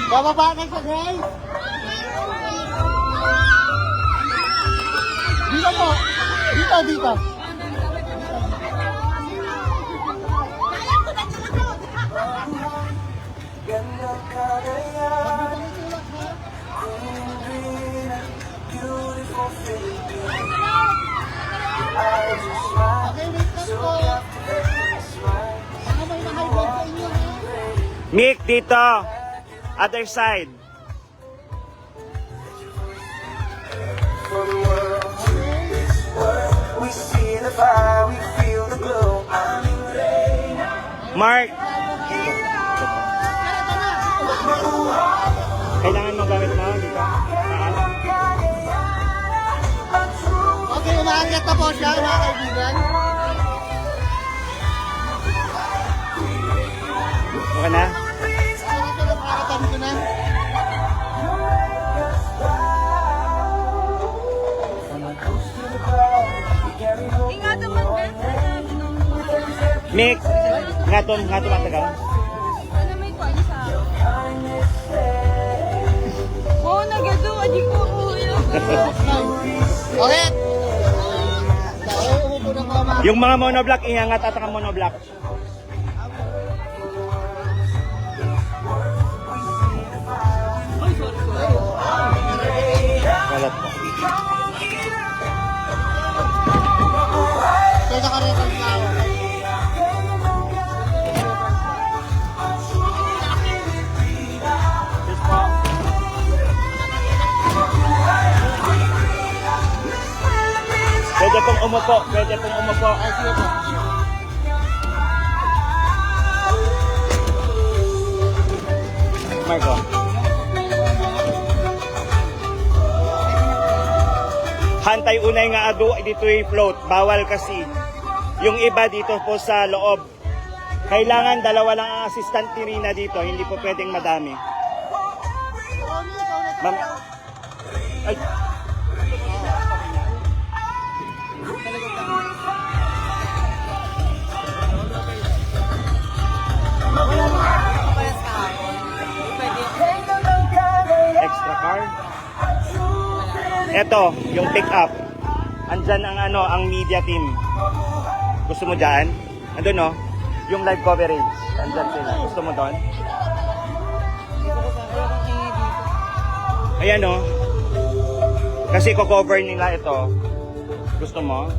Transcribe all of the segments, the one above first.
Bababa na siya, guys. Dito po. Dito. Mick, dito. Other side. Mark. Kailangan mo gamit mo dito. Okay, umaangat na po siya, mga kaibigan. Okay na? Nakakatabi ko na. Ingatan mo, Mick, ngaton matagal. ano may kwan sa oh, nagado, adi ko ako yun. Okay. Umupo na po, mga. Yung mga monoblock, iangat at ang monoblock. Walat po. Kaya nakarecord na ako. Pwede pong umupo. Ay, sige po. Marco. Hantay unay nga ado, dito'y float. Bawal kasi. Yung iba dito po sa loob. Kailangan dalawa lang ang assistant ni Rina dito. Hindi po pwedeng madami. Ma'am. Ay. Extra car. Ito, yung pick up. Andyan ang media team. Gusto mo dyan? Andun no? Yung live coverage. Andyan sila. Gusto mo doon? Ayan no? Kasi ko-cover nila ito. Gusto mo?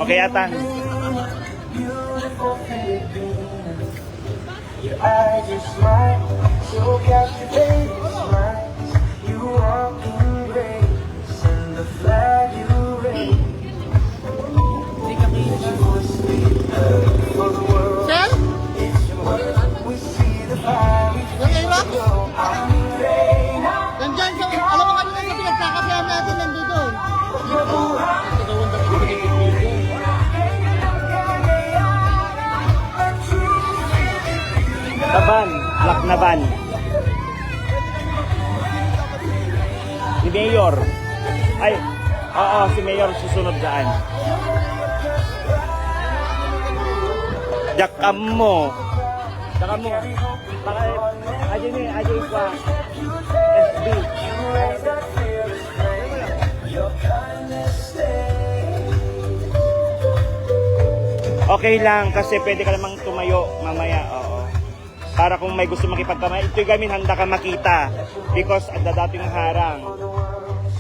Okay ata. Your eyes are smile, so captivating smiles. You walk in grace and the flag you raise. It's your voice we love for the world. Sir? It's your word. We see the fire. We Yung Iraq? go. I'm rain. Nandyan sa, alam mo kanina sa pinagkakasayahan natin nandito. Taban. Black na van. Si Mayor. Ay, oo, si Mayor susunod daan. Jakam mo. Ajay pa. SB. Okay lang kasi pwede ka namang tumayo mamaya, oo. Para kung may gusto makipagkamay, ito'y gamin handa ka makita because ang dadating harang.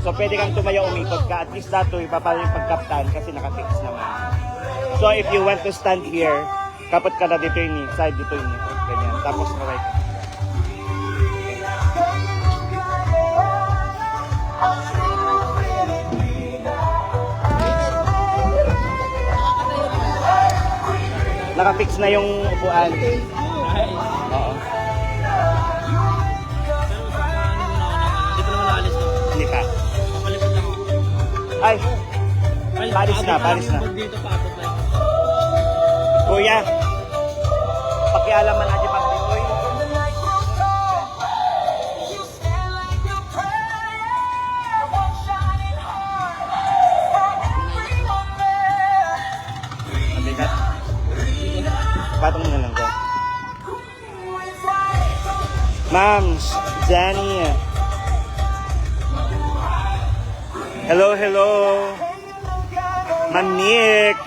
So pwede kang tumayo, umikot ka, at least dato ipapala yung pagkaptan kasi nakafix naman. So if you want to stand here, kapot ka na dito yung side, dito yung ganyan. Tapos kaway ka. Nakafix na yung upuan. Oo. Hindi pa. Ay, paris na. Kuya, pakialaman natin pag ditoy. Mabigat. Patong na lang ko. Ma'ams, Jenny. Hello. Ma'am Nick.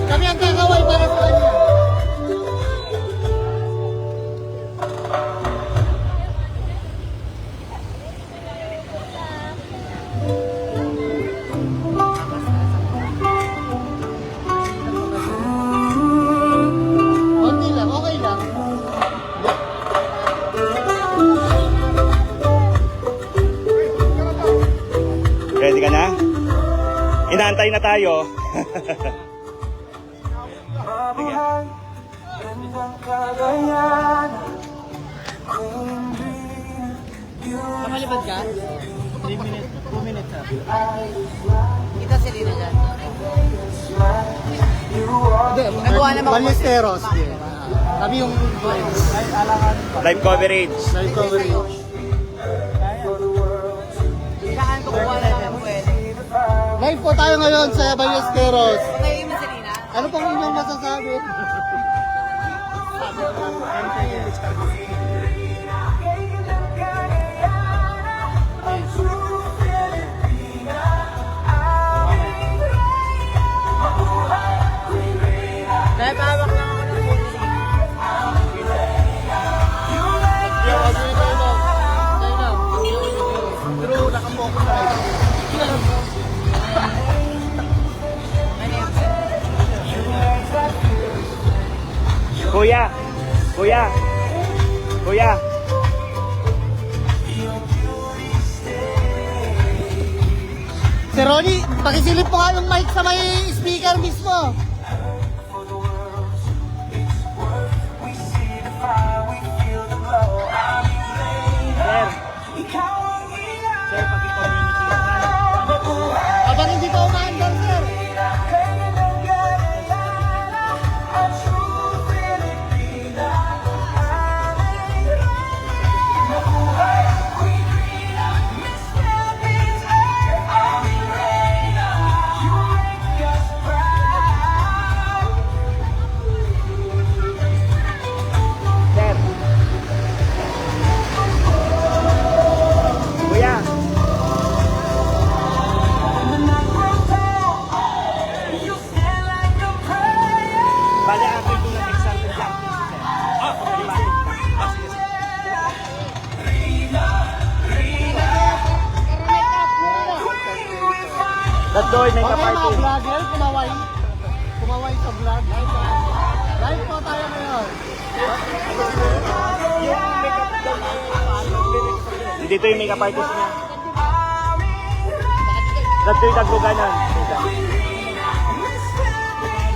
Kami ang kakaway para sa kanya. Konti lang, okay lang. Ready ka na? Inaantay na tayo. Mabuhay, gandang kagayan. Queen bee, you Makalipad ka? 3 minutes, 2 minutes ha. Kita si Lina dyan. Nagawa naman Ballesteros. Kami yung Live coverage. live coverage. Saan ko kuha na lang pwede. Live po tayo ngayon sa Ballesteros. Kayo mo si Lina? Ano pong inyong masasabi? Dahil pahawak lang ako ng pulis. Pero nakapokus na rin. Kuya. Si Ronnie, pakisilip mo nga yung mic sa may speaker mismo. Sir. Sir, paki-community naman. Habang hindi pa umaandar, sir. Sir. Kuya. Bale, ako ito ng example lang. Di ba? Sige. That door, may Okay mga ka-party. vlogger, kumaway sa vlog. Live po tayo ngayon. Dito yung makeup artist niya. Dito yung tagluganan.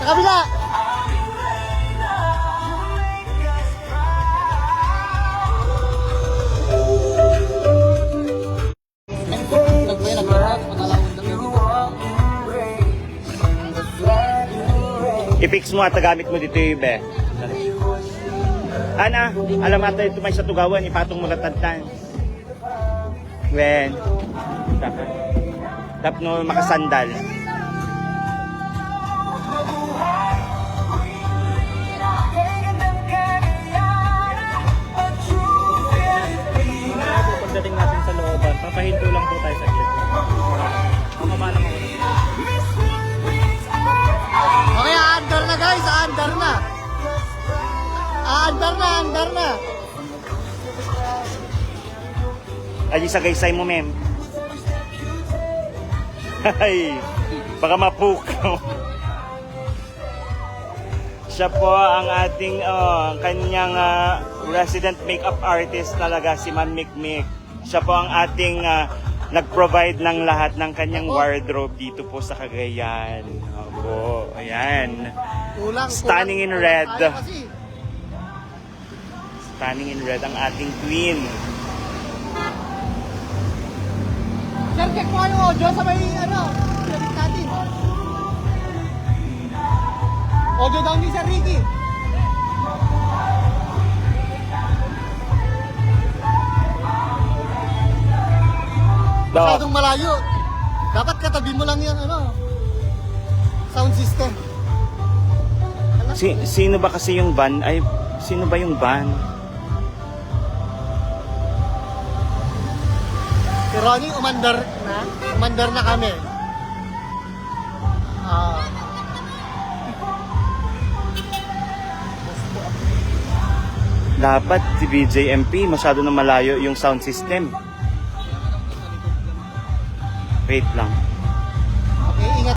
Sa kabila. I-fix mo at gamit mo dito yung ibe. Ana, alam natin ito may sa tugawan, ipatong mo na tantan. When? Dapat no makasandal. Pagdating natin sa looban, papahinto lang po tayo sa gilid. Mamama lang ako. Okay, aandar na guys, aandar na. Aandar na. Ay, sa gaysay mo, mem. Ay. Baka mapukaw. Siya po ang ating kanyang resident makeup artist talaga, si Ma'am Mikmik. Siya po ang ating nag-provide ng lahat ng kanyang wardrobe dito po sa Cagayan. Opo, ayan. Stunning in red. Tayo kasi. Stunning in red ang ating queen. Sir, check mo yung audio sa may clinic natin. Audio daw ni Sir Ricky. Masyadong malayo. Dapat katabi mo lang yan, sound system. Sino ba kasi yung van? Ay, sino ba yung van? Si Ronnie, umandar na. Umandar na kami. Dapat si BJMP masyado na malayo yung sound system. Wait lang. Okay, ingat.